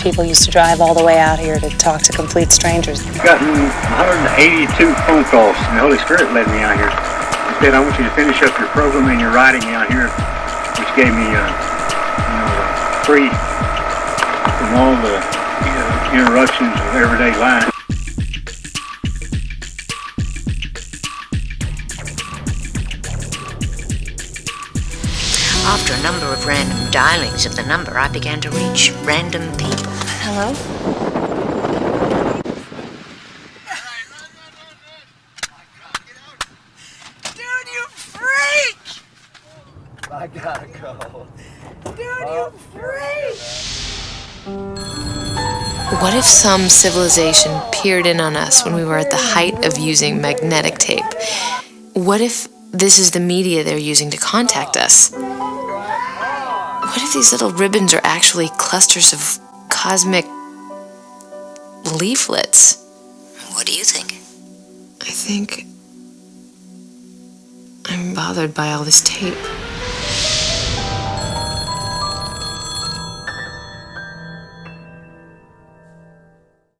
people used to drive all the way out here to talk to complete strangers. I've gotten 182 phone calls, and the Holy Spirit led me out here. He said, I want you to finish up your program and your writing out here, which gave me, free from all the interruptions of everyday life. After a number of random dialings of the number, I began to reach random people. Hello? Dude, you freak! I gotta go. Dude, you freak! What if some civilization peered in on us when we were at the height of using magnetic tape? What if this is the media they're using to contact us? What if these little ribbons are actually clusters of cosmic leaflets? What do you think? I think I'm bothered by all this tape.